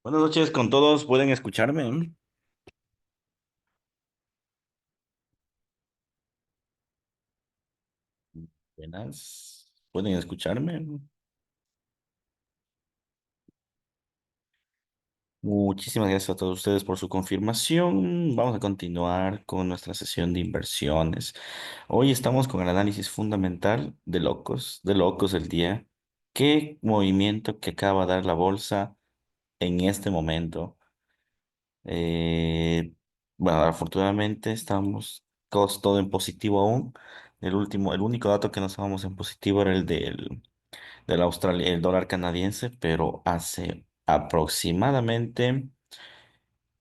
Buenas noches con todos, ¿pueden escucharme? Buenas, ¿pueden escucharme? Muchísimas gracias a todos ustedes por su confirmación. Vamos a continuar con nuestra sesión de inversiones. Hoy estamos con el análisis fundamental de locos el día. ¿Qué movimiento que acaba de dar la bolsa en este momento? Eh, bueno, afortunadamente estamos todos todo en positivo aún. El único dato que no estábamos en positivo era el dólar canadiense, pero hace aproximadamente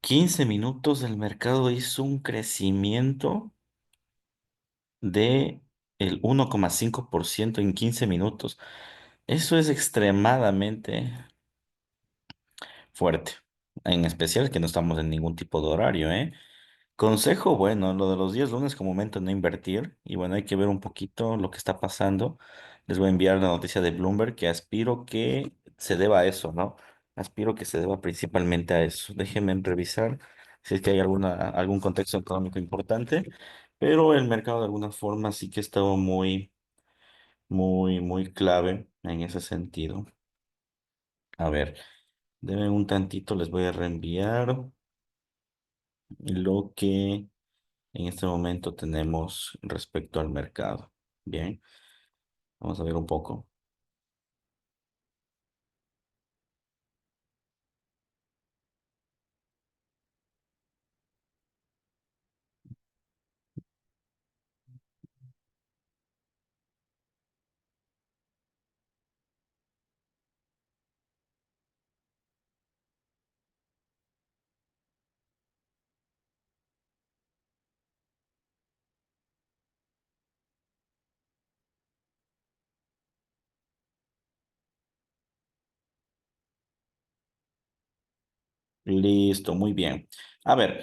15 minutos el mercado hizo un crecimiento de el 1,5% en 15 minutos. Eso es extremadamente fuerte, en especial que no estamos en ningún tipo de horario, ¿eh? Consejo, bueno, lo de los días lunes como momento no invertir y bueno, hay que ver un poquito lo que está pasando. Les voy a enviar la noticia de Bloomberg que aspiro que se deba a eso, ¿no? Aspiro que se deba principalmente a eso. Déjenme revisar si es que hay algún contexto económico importante, pero el mercado de alguna forma sí que ha estado muy clave en ese sentido. A ver, denme un tantito, les voy a reenviar lo que en este momento tenemos respecto al mercado. Bien, vamos a ver un poco. Listo, muy bien. A ver,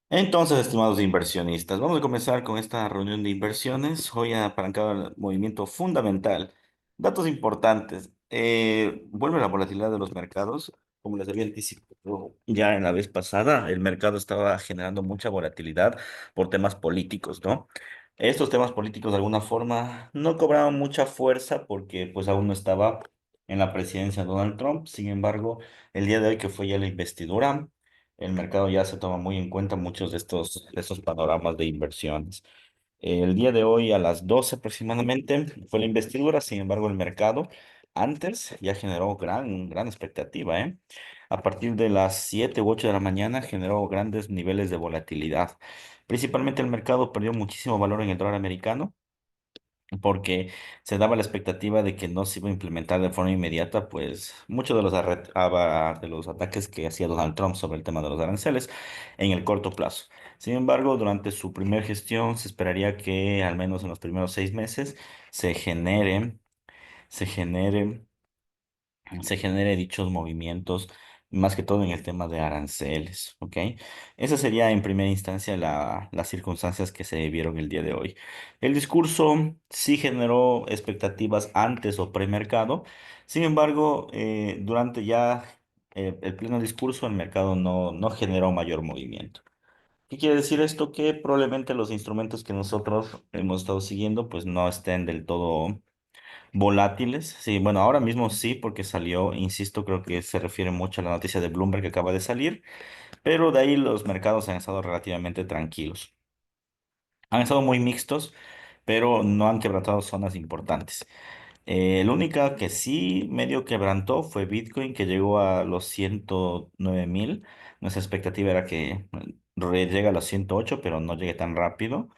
entonces, estimados inversionistas, vamos a comenzar con esta reunión de inversiones. Hoy ha apalancado el movimiento fundamental. Datos importantes. Vuelve la volatilidad de los mercados. Como les había anticipado ya en la vez pasada, el mercado estaba generando mucha volatilidad por temas políticos, ¿no? Estos temas políticos de alguna forma no cobraban mucha fuerza porque pues aún no estaba en la presidencia Donald Trump. Sin embargo, el día de hoy que fue ya la investidura, el mercado ya se toma muy en cuenta muchos de estos panoramas de inversiones. El día de hoy a las 12 aproximadamente fue la investidura, sin embargo el mercado antes ya generó gran expectativa, ¿eh? A partir de las 7 u 8 de la mañana generó grandes niveles de volatilidad. Principalmente el mercado perdió muchísimo valor en el dólar americano porque se daba la expectativa de que no se iba a implementar de forma inmediata, pues muchos de los ataques que hacía Donald Trump sobre el tema de los aranceles en el corto plazo. Sin embargo, durante su primera gestión se esperaría que al menos en los primeros 6 meses se genere, se genere se genere dichos movimientos, más que todo en el tema de aranceles, ¿ok? Esa sería en primera instancia las circunstancias que se vieron el día de hoy. El discurso sí generó expectativas antes o premercado, sin embargo, durante ya el pleno discurso, el mercado no generó mayor movimiento. ¿Qué quiere decir esto? Que probablemente los instrumentos que nosotros hemos estado siguiendo pues no estén del todo volátiles, sí, bueno, ahora mismo sí, porque salió, insisto, creo que se refiere mucho a la noticia de Bloomberg que acaba de salir, pero de ahí los mercados han estado relativamente tranquilos. Han estado muy mixtos, pero no han quebrantado zonas importantes. El única que sí medio quebrantó fue Bitcoin, que llegó a los 109.000. Nuestra expectativa era que llegue a los 108, pero no llegue tan rápido.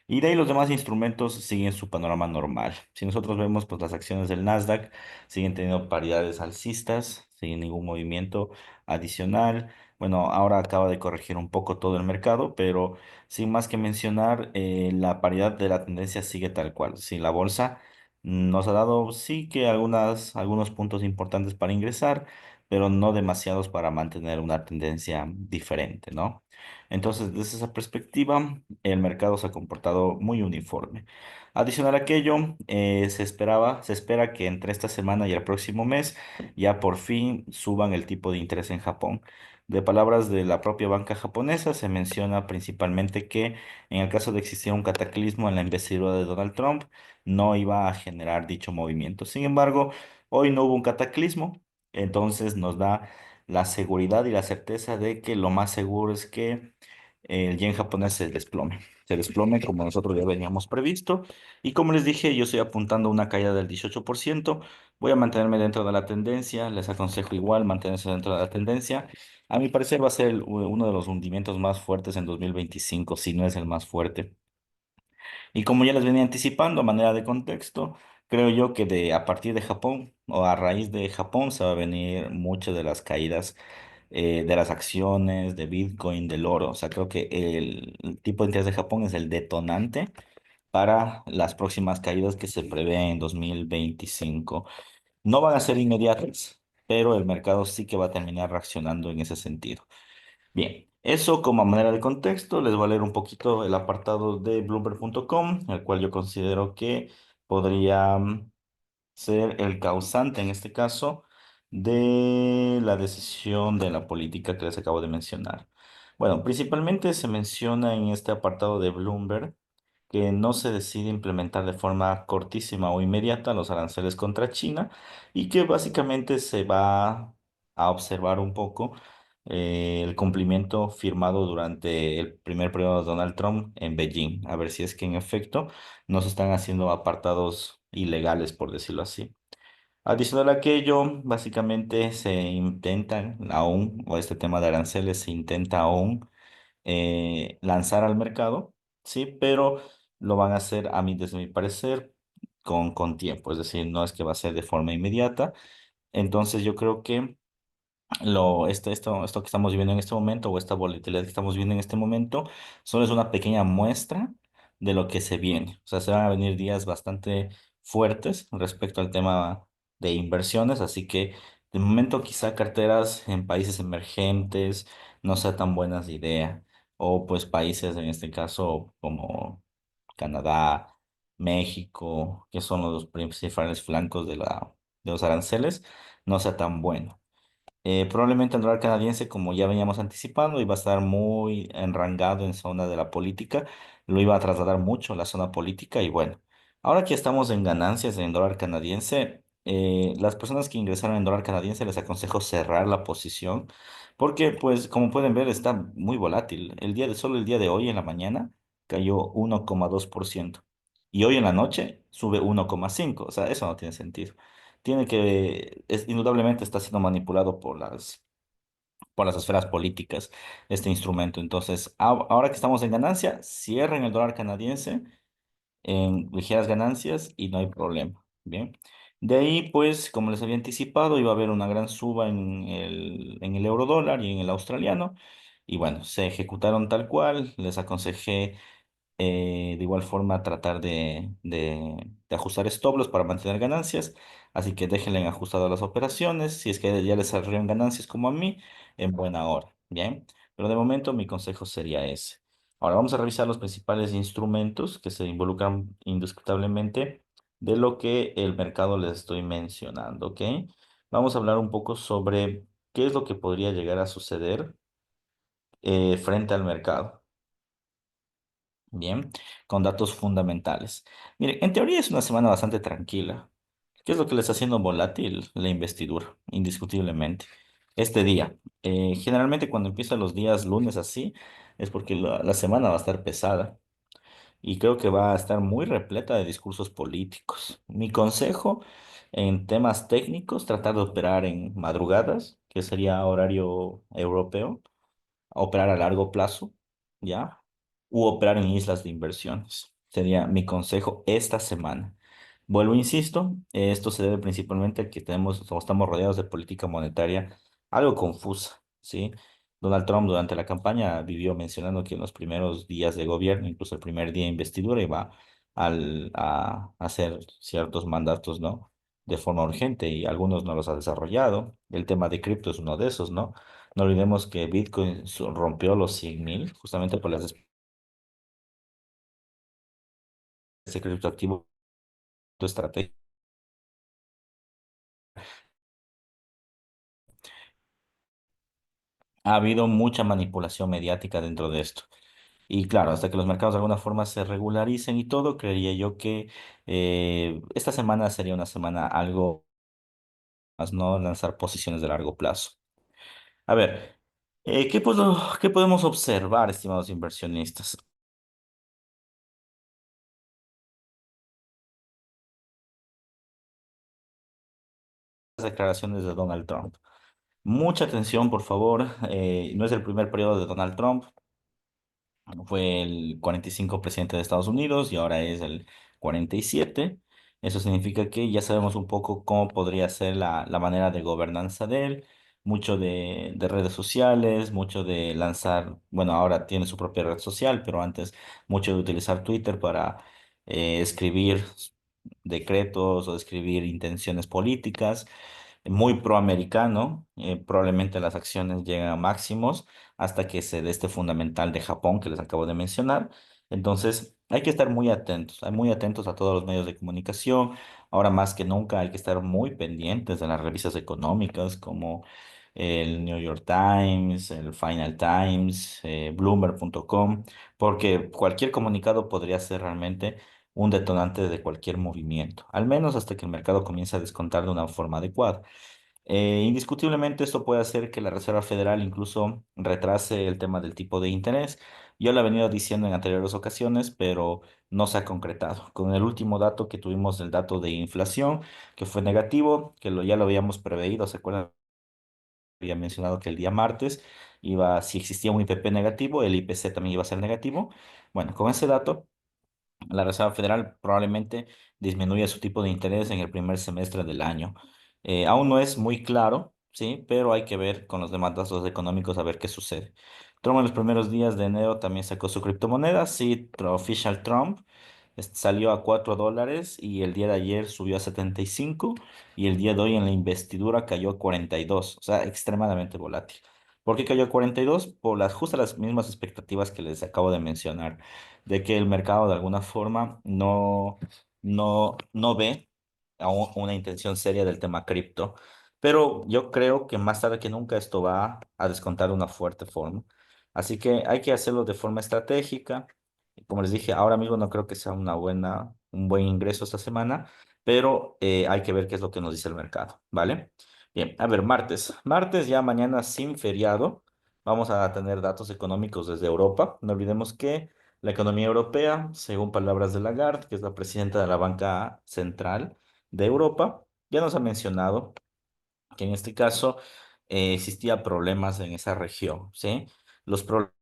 Y de ahí los demás instrumentos siguen su panorama normal. Si nosotros vemos, pues las acciones del Nasdaq siguen teniendo paridades alcistas, sin ningún movimiento adicional. Bueno, ahora acaba de corregir un poco todo el mercado, pero sin más que mencionar, la paridad de la tendencia sigue tal cual. Si la bolsa nos ha dado sí que algunos puntos importantes para ingresar, pero no demasiados para mantener una tendencia diferente, ¿no? Entonces, desde esa perspectiva, el mercado se ha comportado muy uniforme. Adicional a aquello, se espera que entre esta semana y el próximo mes ya por fin suban el tipo de interés en Japón. De palabras de la propia banca japonesa, se menciona principalmente que en el caso de existir un cataclismo en la investidura de Donald Trump, no iba a generar dicho movimiento. Sin embargo, hoy no hubo un cataclismo, entonces nos da la seguridad y la certeza de que lo más seguro es que el yen japonés se desplome como nosotros ya veníamos previsto. Y como les dije, yo estoy apuntando a una caída del 18%. Voy a mantenerme dentro de la tendencia, les aconsejo igual mantenerse dentro de la tendencia. A mi parecer va a ser uno de los hundimientos más fuertes en 2025, si no es el más fuerte. Y como ya les venía anticipando, a manera de contexto, creo yo que a partir de Japón o a raíz de Japón se va a venir muchas de las caídas de las acciones, de Bitcoin, del oro. O sea, creo que el tipo de interés de Japón es el detonante para las próximas caídas que se prevén en 2025. No van a ser inmediatas, pero el mercado sí que va a terminar reaccionando en ese sentido. Bien, eso como manera de contexto, les voy a leer un poquito el apartado de Bloomberg.com, el cual yo considero que podría ser el causante en este caso de la decisión de la política que les acabo de mencionar. Bueno, principalmente se menciona en este apartado de Bloomberg que no se decide implementar de forma cortísima o inmediata los aranceles contra China y que básicamente se va a observar un poco el cumplimiento firmado durante el primer periodo de Donald Trump en Beijing, a ver si es que en efecto no se están haciendo apartados ilegales, por decirlo así. Adicional a aquello, básicamente se intentan aún, o este tema de aranceles se intenta aún lanzar al mercado, sí, pero lo van a hacer, a mí, desde mi parecer, con tiempo, es decir, no es que va a ser de forma inmediata. Entonces yo creo que esto que estamos viviendo en este momento o esta volatilidad que estamos viendo en este momento solo es una pequeña muestra de lo que se viene. O sea, se van a venir días bastante fuertes respecto al tema de inversiones, así que de momento quizá carteras en países emergentes no sea tan buenas de idea, o pues países en este caso como Canadá, México, que son los principales flancos de los aranceles, no sea tan bueno. Probablemente el dólar canadiense, como ya veníamos anticipando, iba a estar muy enrangado en zona de la política, lo iba a trasladar mucho la zona política y bueno, ahora que estamos en ganancias en dólar canadiense, las personas que ingresaron en dólar canadiense les aconsejo cerrar la posición porque pues como pueden ver está muy volátil. Solo el día de hoy en la mañana cayó 1,2% y hoy en la noche sube 1,5%, o sea, eso no tiene sentido. Indudablemente está siendo manipulado por las esferas políticas este instrumento. Entonces, ahora que estamos en ganancia, cierren el dólar canadiense en ligeras ganancias y no hay problema. Bien. De ahí, pues, como les había anticipado, iba a haber una gran suba en el euro dólar y en el australiano. Y bueno, se ejecutaron tal cual. Les aconsejé de igual forma, tratar de ajustar stop loss para mantener ganancias. Así que déjenle en ajustado las operaciones. Si es que ya les salieron ganancias como a mí, en buena hora. Bien. Pero de momento mi consejo sería ese. Ahora vamos a revisar los principales instrumentos que se involucran indiscutablemente de lo que el mercado les estoy mencionando. ¿Ok? Vamos a hablar un poco sobre qué es lo que podría llegar a suceder frente al mercado. Bien, con datos fundamentales. Mire, en teoría es una semana bastante tranquila. ¿Qué es lo que le está haciendo volátil la investidura? Indiscutiblemente. Este día. Generalmente cuando empiezan los días lunes así, es porque la semana va a estar pesada y creo que va a estar muy repleta de discursos políticos. Mi consejo en temas técnicos, tratar de operar en madrugadas, que sería horario europeo, operar a largo plazo, ¿ya? U operar en islas de inversiones. Sería mi consejo esta semana. Vuelvo, insisto, esto se debe principalmente a que tenemos o estamos rodeados de política monetaria algo confusa, ¿sí? Donald Trump durante la campaña vivió mencionando que en los primeros días de gobierno, incluso el primer día de investidura, iba a hacer ciertos mandatos, ¿no? de forma urgente y algunos no los ha desarrollado. El tema de cripto es uno de esos, ¿no? No olvidemos que Bitcoin rompió los 100.000 justamente por las ese criptoactivo estratégico. Ha habido mucha manipulación mediática dentro de esto. Y claro, hasta que los mercados de alguna forma se regularicen y todo, creería yo que esta semana sería una semana algo más, no lanzar posiciones de largo plazo. A ver, qué podemos observar, estimados inversionistas? Las declaraciones de Donald Trump. Mucha atención, por favor. No es el primer periodo de Donald Trump. Fue el 45 presidente de Estados Unidos y ahora es el 47. Eso significa que ya sabemos un poco cómo podría ser la manera de gobernanza de él. Mucho de redes sociales, mucho de lanzar, bueno, ahora tiene su propia red social, pero antes mucho de utilizar Twitter para escribir decretos o escribir intenciones políticas muy proamericano. Probablemente las acciones llegan a máximos hasta que se dé este fundamental de Japón que les acabo de mencionar. Entonces, hay que estar muy atentos a todos los medios de comunicación. Ahora más que nunca hay que estar muy pendientes de las revistas económicas como el New York Times, el Financial Times, Bloomberg.com, porque cualquier comunicado podría ser realmente un detonante de cualquier movimiento, al menos hasta que el mercado comience a descontar de una forma adecuada. Indiscutiblemente esto puede hacer que la Reserva Federal incluso retrase el tema del tipo de interés. Yo lo he venido diciendo en anteriores ocasiones, pero no se ha concretado. Con el último dato que tuvimos, el dato de inflación, que fue negativo, ya lo habíamos preveído, ¿se acuerdan? Había mencionado que el día martes si existía un IPP negativo, el IPC también iba a ser negativo. Bueno, con ese dato la Reserva Federal probablemente disminuya su tipo de interés en el primer semestre del año. Aún no es muy claro, sí, pero hay que ver con los demás datos económicos a ver qué sucede. Trump en los primeros días de enero también sacó su criptomoneda, sí, Official Trump. Salió a $4 y el día de ayer subió a 75 y el día de hoy en la investidura cayó a 42, o sea, extremadamente volátil. ¿Por qué cayó a 42? Por justas las mismas expectativas que les acabo de mencionar de que el mercado de alguna forma no ve una intención seria del tema cripto. Pero yo creo que más tarde que nunca esto va a descontar de una fuerte forma. Así que hay que hacerlo de forma estratégica. Como les dije, ahora mismo no creo que sea un buen ingreso esta semana, pero hay que ver qué es lo que nos dice el mercado, ¿vale? Bien, a ver, martes. Martes ya mañana sin feriado. Vamos a tener datos económicos desde Europa. No olvidemos que la economía europea, según palabras de Lagarde, que es la presidenta de la Banca Central de Europa, ya nos ha mencionado que en este caso existía problemas en esa región, ¿sí? Los problemas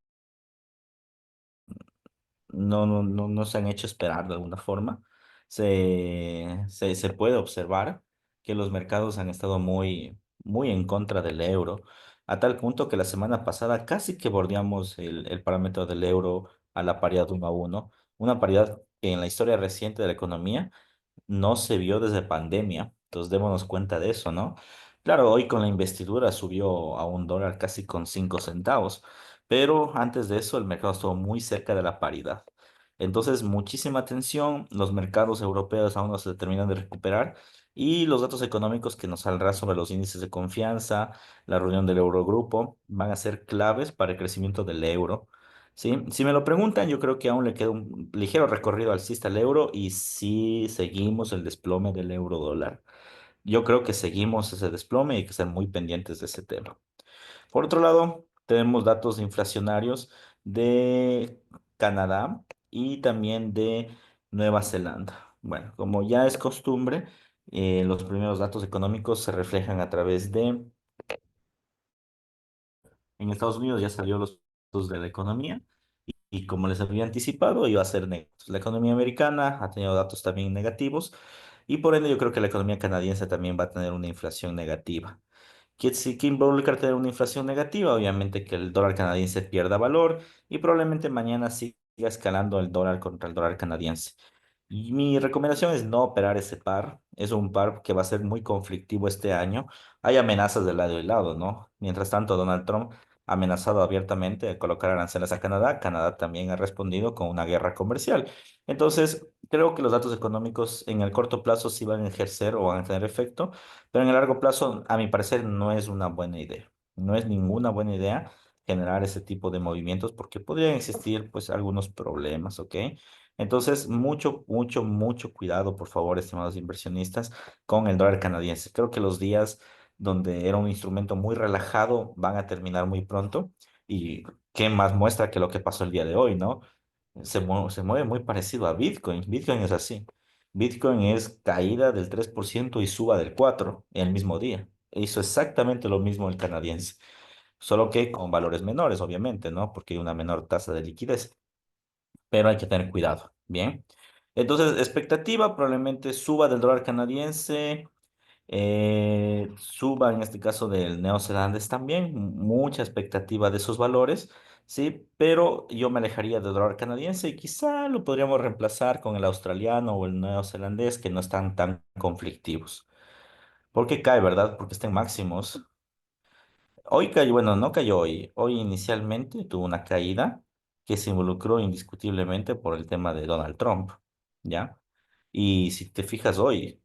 no se han hecho esperar de alguna forma. Se puede observar que los mercados han estado muy en contra del euro, a tal punto que la semana pasada casi que bordeamos el parámetro del euro a la paridad 1 a 1, una paridad que en la historia reciente de la economía no se vio desde pandemia, entonces démonos cuenta de eso, ¿no? Claro, hoy con la investidura subió a $1 casi con 5 centavos, pero antes de eso el mercado estuvo muy cerca de la paridad. Entonces, muchísima atención, los mercados europeos aún no se terminan de recuperar y los datos económicos que nos saldrá sobre los índices de confianza, la reunión del Eurogrupo, van a ser claves para el crecimiento del euro. Sí, si me lo preguntan, yo creo que aún le queda un ligero recorrido alcista al euro y si seguimos el desplome del euro dólar. Yo creo que seguimos ese desplome y hay que estar muy pendientes de ese tema. Por otro lado, tenemos datos inflacionarios de Canadá y también de Nueva Zelanda. Bueno, como ya es costumbre, los primeros datos económicos se reflejan a través de en Estados Unidos ya salió los datos de la economía y como les había anticipado, iba a ser negativos. La economía americana ha tenido datos también negativos y por ende yo creo que la economía canadiense también va a tener una inflación negativa. ¿Qué involucra tener una inflación negativa? Obviamente que el dólar canadiense pierda valor y probablemente mañana siga escalando el dólar contra el dólar canadiense. Y mi recomendación es no operar ese par. Es un par que va a ser muy conflictivo este año. Hay amenazas de lado y lado, ¿no? Mientras tanto, Donald Trump ha amenazado abiertamente de colocar aranceles a Canadá. Canadá también ha respondido con una guerra comercial. Entonces, creo que los datos económicos en el corto plazo sí van a ejercer o van a tener efecto, pero en el largo plazo, a mi parecer, no es una buena idea. No es ninguna buena idea generar ese tipo de movimientos porque podrían existir, pues, algunos problemas, ¿ok? Entonces, mucho, mucho, mucho cuidado, por favor, estimados inversionistas, con el dólar canadiense. Creo que los días donde era un instrumento muy relajado van a terminar muy pronto. Y qué más muestra que lo que pasó el día de hoy, ¿no? Se mueve muy parecido a Bitcoin. Bitcoin es así. Bitcoin es caída del 3% y suba del 4% el mismo día. Hizo exactamente lo mismo el canadiense, solo que con valores menores, obviamente, ¿no? Porque hay una menor tasa de liquidez, pero hay que tener cuidado. Bien. Entonces, expectativa probablemente suba del dólar canadiense, suba en este caso del neozelandés también, mucha expectativa de esos valores, sí, pero yo me alejaría del dólar canadiense y quizá lo podríamos reemplazar con el australiano o el neozelandés que no están tan conflictivos. ¿Por qué cae, verdad? Porque está en máximos. Hoy cayó, bueno, no cayó hoy. Hoy inicialmente tuvo una caída que se involucró indiscutiblemente por el tema de Donald Trump, ¿ya? Y si te fijas hoy,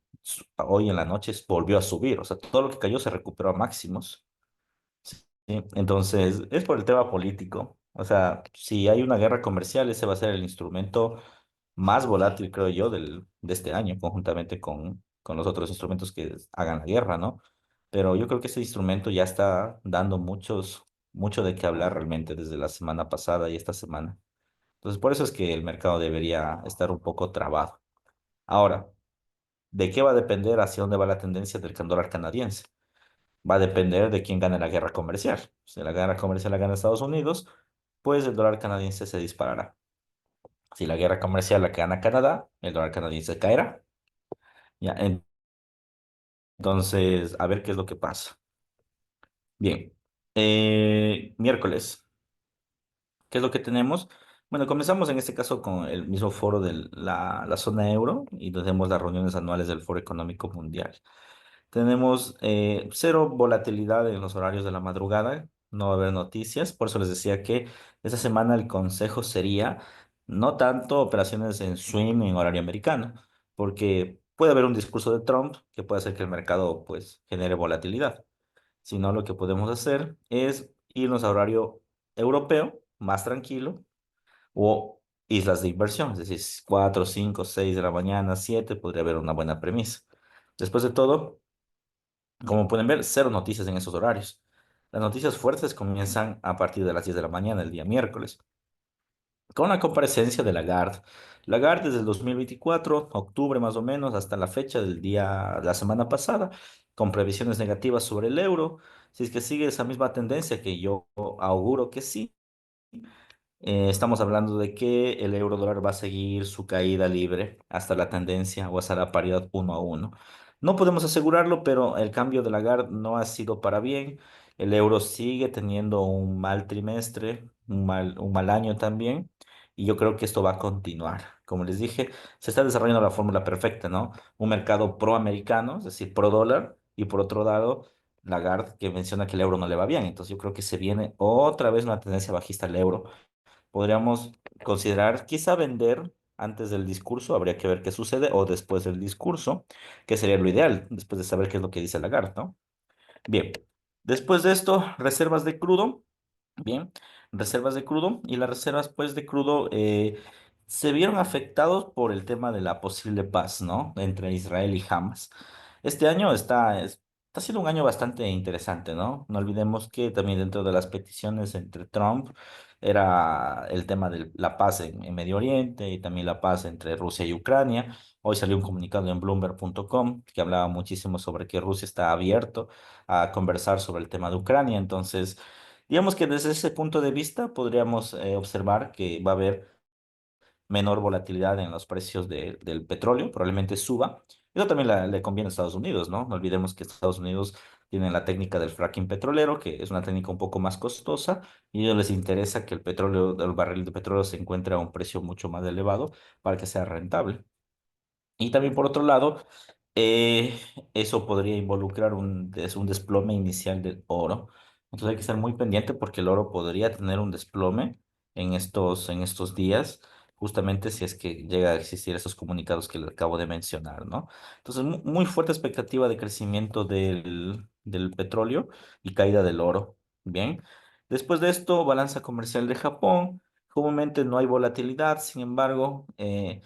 hoy en la noche volvió a subir, o sea, todo lo que cayó se recuperó a máximos. ¿Sí? Entonces, es por el tema político. O sea, si hay una guerra comercial, ese va a ser el instrumento más volátil, creo yo, de este año, conjuntamente con los otros instrumentos que hagan la guerra, ¿no? Pero yo creo que ese instrumento ya está dando mucho de qué hablar realmente desde la semana pasada y esta semana. Entonces, por eso es que el mercado debería estar un poco trabado. Ahora, ¿de qué va a depender hacia dónde va la tendencia del dólar canadiense? Va a depender de quién gane la guerra comercial. Si la guerra comercial la gana Estados Unidos, pues el dólar canadiense se disparará. Si la guerra comercial la gana Canadá, el dólar canadiense caerá. Ya, entonces, a ver qué es lo que pasa. Bien, miércoles, ¿qué es lo que tenemos? Bueno, comenzamos en este caso con el mismo foro de la zona euro y tenemos las reuniones anuales del Foro Económico Mundial. Tenemos cero volatilidad en los horarios de la madrugada, no va a haber noticias, por eso les decía que esta semana el consejo sería no tanto operaciones en swing en horario americano, porque puede haber un discurso de Trump que puede hacer que el mercado pues genere volatilidad, sino lo que podemos hacer es irnos a horario europeo, más tranquilo, o islas de inversión, es decir, 4, 5, 6 de la mañana, 7 podría haber una buena premisa. Después de todo, como pueden ver, cero noticias en esos horarios. Las noticias fuertes comienzan a partir de las 10 de la mañana, el día miércoles, con la comparecencia de Lagarde. Lagarde desde el 2024, octubre más o menos, hasta la fecha del día, la semana pasada, con previsiones negativas sobre el euro. Si es que sigue esa misma tendencia, que yo auguro que sí, estamos hablando de que el euro dólar va a seguir su caída libre hasta la tendencia o hasta la paridad 1 a 1. No podemos asegurarlo, pero el cambio de Lagarde no ha sido para bien. El euro sigue teniendo un mal trimestre, un mal año también, y yo creo que esto va a continuar. Como les dije, se está desarrollando la fórmula perfecta, ¿no? Un mercado pro-americano, es decir, pro dólar, y por otro lado, Lagarde que menciona que el euro no le va bien. Entonces yo creo que se viene otra vez una tendencia bajista al euro. Podríamos considerar quizá vender antes del discurso, habría que ver qué sucede, o después del discurso, que sería lo ideal, después de saber qué es lo que dice Lagarde, ¿no? Bien, después de esto, reservas de crudo. Bien, reservas de crudo y las reservas pues de crudo se vieron afectados por el tema de la posible paz, ¿no? Entre Israel y Hamas. Este año está siendo un año bastante interesante, ¿no? No olvidemos que también dentro de las peticiones entre Trump era el tema de la paz en Medio Oriente y también la paz entre Rusia y Ucrania. Hoy salió un comunicado en Bloomberg.com que hablaba muchísimo sobre que Rusia está abierto a conversar sobre el tema de Ucrania. Entonces, digamos que desde ese punto de vista podríamos observar que va a haber menor volatilidad en los precios del petróleo, probablemente suba. Eso también le conviene a Estados Unidos, ¿no? No olvidemos que Estados Unidos tiene la técnica del fracking petrolero, que es una técnica un poco más costosa, y a ellos les interesa que el petróleo, el barril de petróleo se encuentre a un precio mucho más elevado para que sea rentable. Y también por otro lado, eh, eso podría involucrar un desplome inicial del oro. Entonces hay que estar muy pendiente porque el oro podría tener un desplome en estos días, justamente si es que llega a existir esos comunicados que le acabo de mencionar, ¿no? Entonces, muy fuerte expectativa de crecimiento del petróleo y caída del oro. Bien. Después de esto, balanza comercial de Japón. Comúnmente no hay volatilidad, sin embargo, en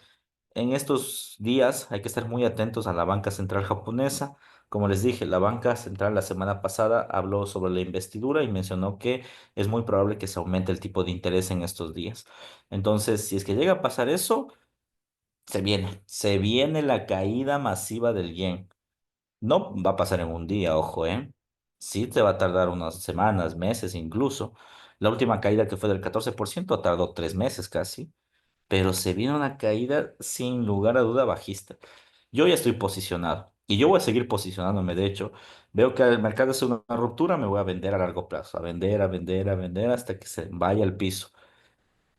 estos días hay que estar muy atentos a la banca central japonesa. Como les dije, la banca central la semana pasada habló sobre la investidura y mencionó que es muy probable que se aumente el tipo de interés en estos días. Entonces, si es que llega a pasar eso, se viene la caída masiva del yen. No va a pasar en un día, ojo, ¿eh? Sí te va a tardar unas semanas, meses incluso. La última caída que fue del 14% tardó 3 meses casi, pero se viene una caída sin lugar a duda bajista. Yo ya estoy posicionado y yo voy a seguir posicionándome. De hecho, veo que el mercado es una ruptura, me voy a vender a largo plazo, a vender, a vender, a vender hasta que se vaya al piso.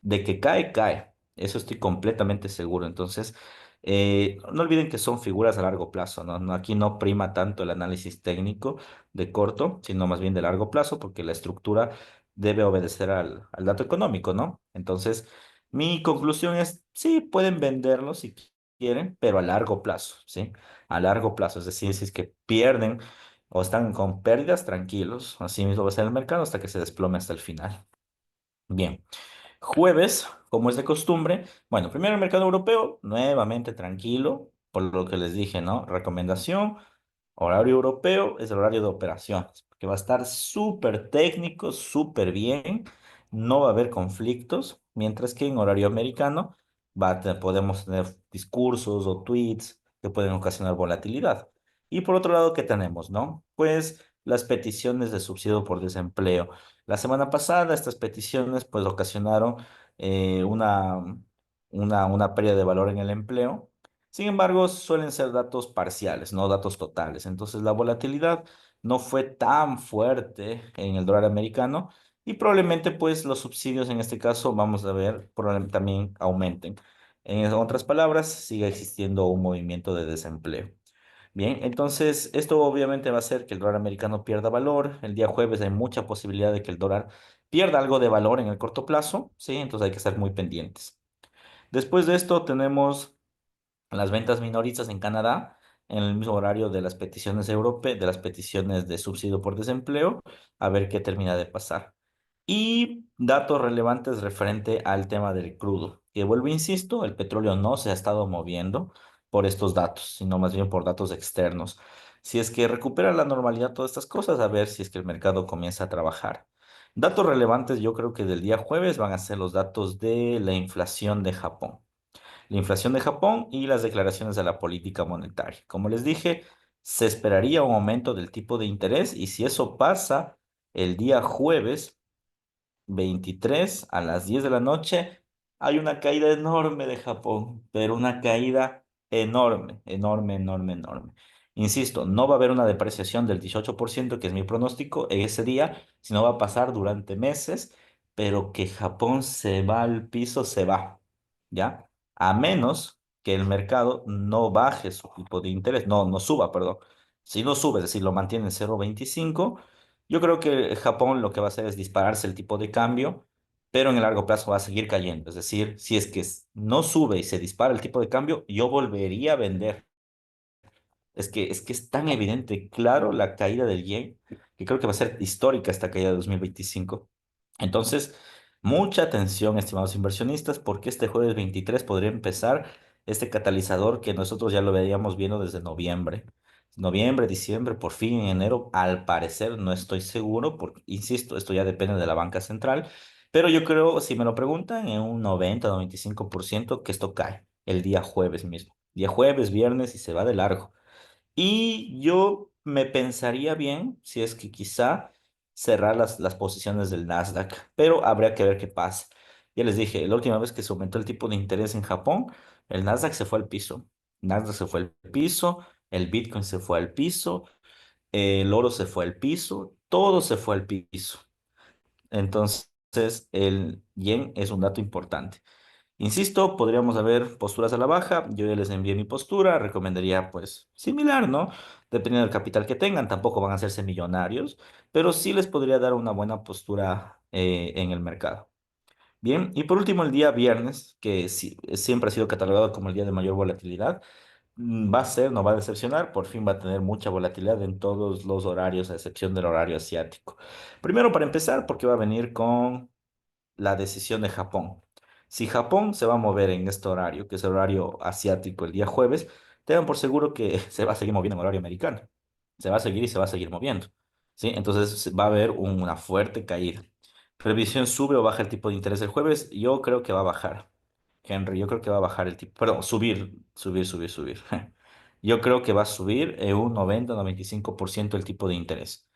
De que cae, cae. Eso estoy completamente seguro. Entonces, no olviden que son figuras a largo plazo, ¿no? Aquí no prima tanto el análisis técnico de corto, sino más bien de largo plazo, porque la estructura debe obedecer al dato económico, ¿no? Entonces, mi conclusión es, sí, pueden venderlo si quieren, pero a largo plazo, ¿sí? A largo plazo. Es decir, si es que pierden o están con pérdidas, tranquilos. Así mismo va a ser el mercado hasta que se desplome hasta el final. Bien. Jueves, como es de costumbre, bueno, primero el mercado europeo, nuevamente tranquilo, por lo que les dije, ¿no? Recomendación, horario europeo es el horario de operaciones, porque va a estar súper técnico, súper bien, no va a haber conflictos, mientras que en horario americano podemos tener discursos o tweets que pueden ocasionar volatilidad. Y por otro lado, ¿qué tenemos, no? Pues las peticiones de subsidio por desempleo. La semana pasada estas peticiones pues ocasionaron eh, una, una pérdida de valor en el empleo. Sin embargo, suelen ser datos parciales, no datos totales. Entonces, la volatilidad no fue tan fuerte en el dólar americano y probablemente pues los subsidios en este caso, vamos a ver, probablemente también aumenten. En otras palabras, sigue existiendo un movimiento de desempleo. Bien, entonces esto obviamente va a hacer que el dólar americano pierda valor. El día jueves hay mucha posibilidad de que el dólar pierda algo de valor en el corto plazo, ¿sí? Entonces hay que estar muy pendientes. Después de esto tenemos las ventas minoristas en Canadá en el mismo horario de las peticiones europeas, de las peticiones de subsidio por desempleo, a ver qué termina de pasar. Y datos relevantes referente al tema del crudo, que vuelvo, insisto, el petróleo no se ha estado moviendo por estos datos, sino más bien por datos externos. Si es que recupera la normalidad todas estas cosas, a ver si es que el mercado comienza a trabajar. Datos relevantes, yo creo que del día jueves van a ser los datos de la inflación de Japón, la inflación de Japón y las declaraciones de la política monetaria. Como les dije, se esperaría un aumento del tipo de interés y si eso pasa el día jueves 23 a las 10 de la noche, hay una caída enorme de Japón, pero una caída enorme, enorme, enorme, enorme. Insisto, no va a haber una depreciación del 18%, que es mi pronóstico, en ese día, sino va a pasar durante meses, pero que Japón se va al piso, se va, ¿ya? A menos que el mercado no baje su tipo de interés, no suba, perdón. Si no sube, es decir, lo mantiene en 0,25, yo creo que Japón lo que va a hacer es dispararse el tipo de cambio, pero en el largo plazo va a seguir cayendo. Es decir, si es que no sube y se dispara el tipo de cambio, yo volvería a vender. Es que es tan evidente, claro, la caída del yen, que creo que va a ser histórica esta caída de 2025. Entonces, mucha atención, estimados inversionistas, porque este jueves 23 podría empezar este catalizador que nosotros ya lo veíamos viendo desde noviembre. Noviembre, diciembre, por fin en enero, al parecer, no estoy seguro, porque, insisto, esto ya depende de la banca central, pero yo creo, si me lo preguntan, en un 90 o 95% que esto cae el día jueves mismo. Día jueves, viernes y se va de largo. Y yo me pensaría bien si es que quizá cerrar las posiciones del Nasdaq, pero habría que ver qué pasa. Ya les dije, la última vez que se aumentó el tipo de interés en Japón, el Nasdaq se fue al piso. Nasdaq se fue al piso, el Bitcoin se fue al piso, el oro se fue al piso, todo se fue al piso. Entonces, el yen es un dato importante. Insisto, podríamos haber posturas a la baja. Yo ya les envié mi postura, recomendaría pues similar, ¿no? Dependiendo del capital que tengan, tampoco van a hacerse millonarios, pero sí les podría dar una buena postura en el mercado. Bien, y por último el día viernes, que siempre ha sido catalogado como el día de mayor volatilidad, va a ser, no va a decepcionar, por fin va a tener mucha volatilidad en todos los horarios, a excepción del horario asiático. Primero, para empezar, porque va a venir con la decisión de Japón. Si Japón se va a mover en este horario, que es el horario asiático el día jueves, tengan por seguro que se va a seguir moviendo en horario americano. Se va a seguir y se va a seguir moviendo. ¿Sí? Entonces va a haber una fuerte caída. Previsión sube o baja el tipo de interés el jueves. Yo creo que va a bajar. Henry, yo creo que va a bajar el tipo, perdón, subir. Yo creo que va a subir en un 90-95% el tipo de interés.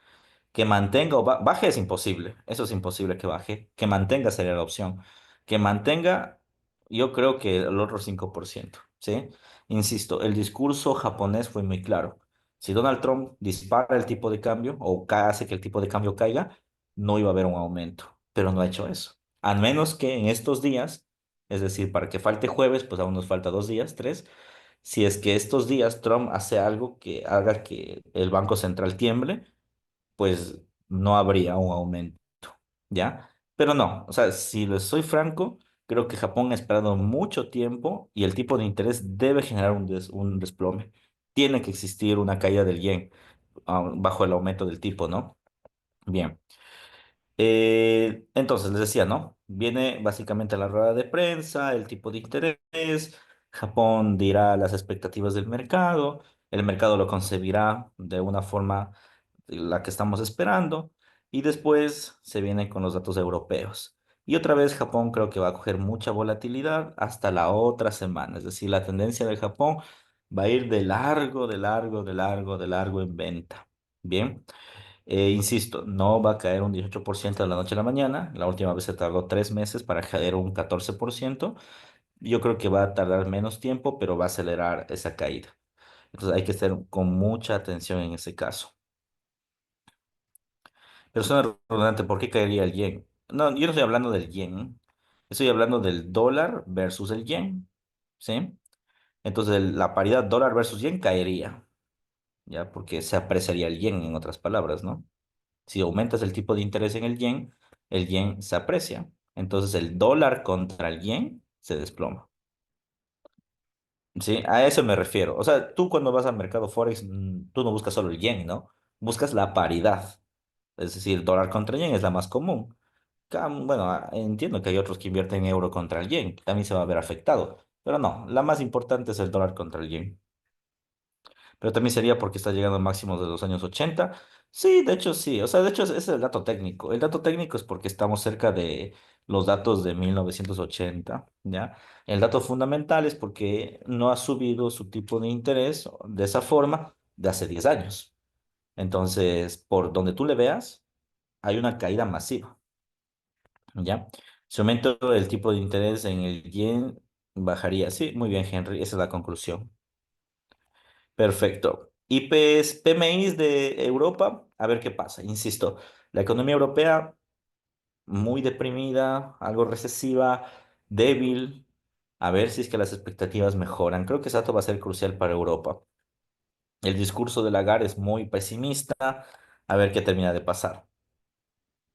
Que mantenga o baje es imposible, eso es imposible que baje. Que mantenga sería la opción. Que mantenga, yo creo que el otro 5%, ¿sí? Insisto, el discurso japonés fue muy claro. Si Donald Trump dispara el tipo de cambio o hace que el tipo de cambio caiga, no iba a haber un aumento, pero no ha hecho eso. Al menos que en estos días, es decir, para que falte jueves, pues aún nos falta 2 días, tres. Si es que estos días Trump hace algo que haga que el Banco Central tiemble, pues no habría un aumento, ¿ya? Pero no, o sea, si les soy franco, creo que Japón ha esperado mucho tiempo y el tipo de interés debe generar un desplome. Tiene que existir una caída del yen, bajo el aumento del tipo, ¿no? Bien. Entonces, les decía, ¿no? Viene básicamente la rueda de prensa, el tipo de interés, Japón dirá las expectativas del mercado, el mercado lo concebirá de una forma la que estamos esperando, y después se viene con los datos europeos. Y otra vez Japón creo que va a coger mucha volatilidad hasta la otra semana, es decir, la tendencia de Japón va a ir de largo, de largo, de largo, de largo en venta. Bien. Insisto, no va a caer un 18% de la noche a la mañana. La última vez se tardó 3 meses para caer un 14%. Yo creo que va a tardar menos tiempo, pero va a acelerar esa caída. Entonces hay que estar con mucha atención en ese caso. Pero suena redundante, ¿por qué caería el yen? No, yo no estoy hablando del yen. Estoy hablando del dólar versus el yen. ¿Sí? Entonces la paridad dólar versus yen caería, ¿ya? Porque se apreciaría el yen, en otras palabras, ¿no? Si aumentas el tipo de interés en el yen se aprecia. Entonces el dólar contra el yen se desploma. ¿Sí? A eso me refiero. O sea, tú cuando vas al mercado Forex, tú no buscas solo el yen, ¿no? Buscas la paridad. Es decir, dólar contra yen es la más común. Bueno, entiendo que hay otros que invierten euro contra el yen, que también se va a ver afectado. Pero no, la más importante es el dólar contra el yen. Pero también sería porque está llegando a máximos de los años 80. Sí, de hecho sí, o sea, de hecho ese es el dato técnico. El dato técnico es porque estamos cerca de los datos de 1980, ¿ya? El dato fundamental es porque no ha subido su tipo de interés de esa forma de hace 10 años. Entonces, por donde tú le veas, hay una caída masiva, ¿ya? Si aumento el tipo de interés en el yen, bajaría. Sí, muy bien, Henry, esa es la conclusión. Perfecto. Y pues PMIs de Europa, a ver qué pasa. Insisto, la economía europea muy deprimida, algo recesiva, débil. A ver si es que las expectativas mejoran. Creo que ese dato va a ser crucial para Europa. El discurso de Lagarde es muy pesimista. A ver qué termina de pasar.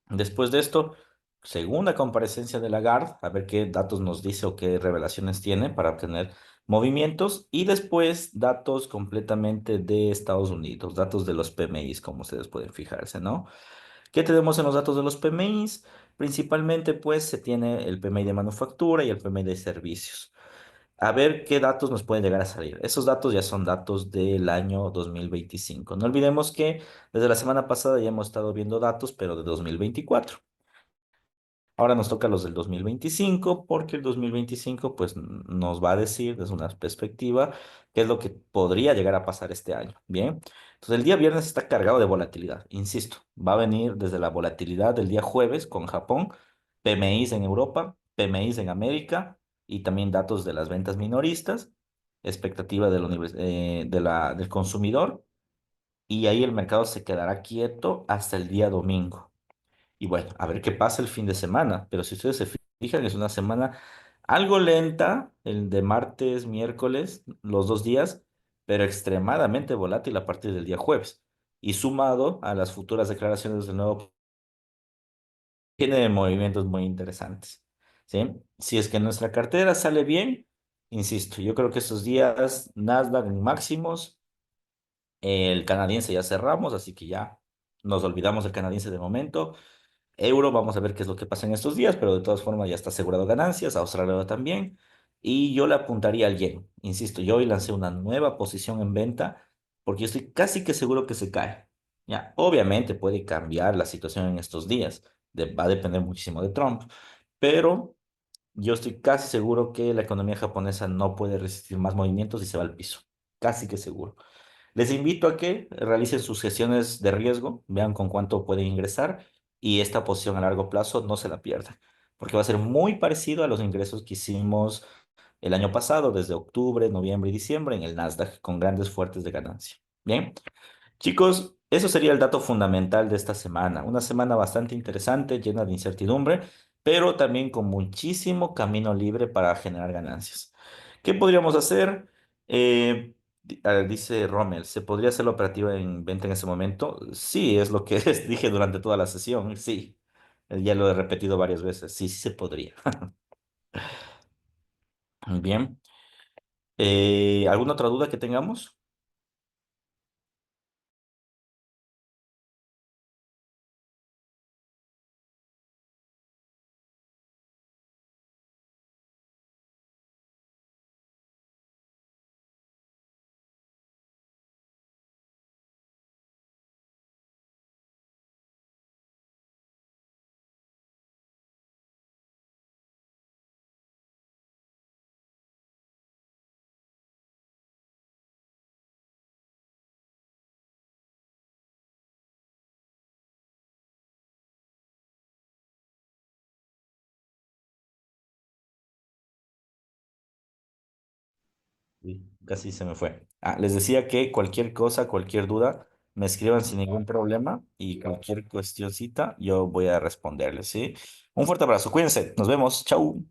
Después de esto, segunda comparecencia de Lagarde, a ver qué datos nos dice o qué revelaciones tiene para obtener movimientos. Y después datos completamente de Estados Unidos, datos de los PMIs, como ustedes pueden fijarse, ¿no? ¿Qué tenemos en los datos de los PMIs? Principalmente, pues, se tiene el PMI de manufactura y el PMI de servicios. A ver qué datos nos pueden llegar a salir. Esos datos ya son datos del año 2025. No olvidemos que desde la semana pasada ya hemos estado viendo datos, pero de 2024. Ahora nos toca los del 2025 porque el 2025 pues nos va a decir desde una perspectiva qué es lo que podría llegar a pasar este año. Bien, entonces el día viernes está cargado de volatilidad, insisto, va a venir desde la volatilidad del día jueves con Japón, PMIs en Europa, PMIs en América y también datos de las ventas minoristas, expectativa del consumidor, y ahí el mercado se quedará quieto hasta el día domingo. Y bueno, a ver qué pasa el fin de semana. Pero si ustedes se fijan, es una semana Algo lenta, el de martes, miércoles, los 2 días, pero extremadamente volátil a partir del día jueves. Y sumado a las futuras declaraciones del nuevo, tiene movimientos muy interesantes. ¿Sí? Si es que nuestra cartera sale bien, insisto, yo creo que estos días Nasdaq en máximos, el canadiense ya cerramos, así que ya nos olvidamos del canadiense de momento. Euro, vamos a ver qué es lo que pasa en estos días, pero de todas formas ya está asegurado ganancias, Australia también, y yo le apuntaría al yen. Insisto, yo hoy lancé una nueva posición en venta porque yo estoy casi que seguro que se cae. Ya, obviamente puede cambiar la situación en estos días, va a depender muchísimo de Trump, pero yo estoy casi seguro que la economía japonesa no puede resistir más movimientos y se va al piso, casi que seguro. Les invito a que realicen sus gestiones de riesgo, vean con cuánto pueden ingresar y esta posición a largo plazo no se la pierdan, porque va a ser muy parecido a los ingresos que hicimos el año pasado, desde octubre, noviembre y diciembre en el Nasdaq, con grandes fuertes de ganancia. Bien. Chicos, eso sería el dato fundamental de esta semana. Una semana bastante interesante, llena de incertidumbre, pero también con muchísimo camino libre para generar ganancias. ¿Qué podríamos hacer? Dice Rommel, ¿se podría hacer la operativa en venta en ese momento? Sí, es lo que dije durante toda la sesión. Sí, ya lo he repetido varias veces. Sí, sí se podría. Bien. ¿Alguna otra duda que tengamos? Sí, casi se me fue. Les decía que cualquier cosa, cualquier duda, me escriban sin ningún problema y cualquier cuestioncita, yo voy a responderles, ¿sí? Un fuerte abrazo, cuídense, nos vemos, chau.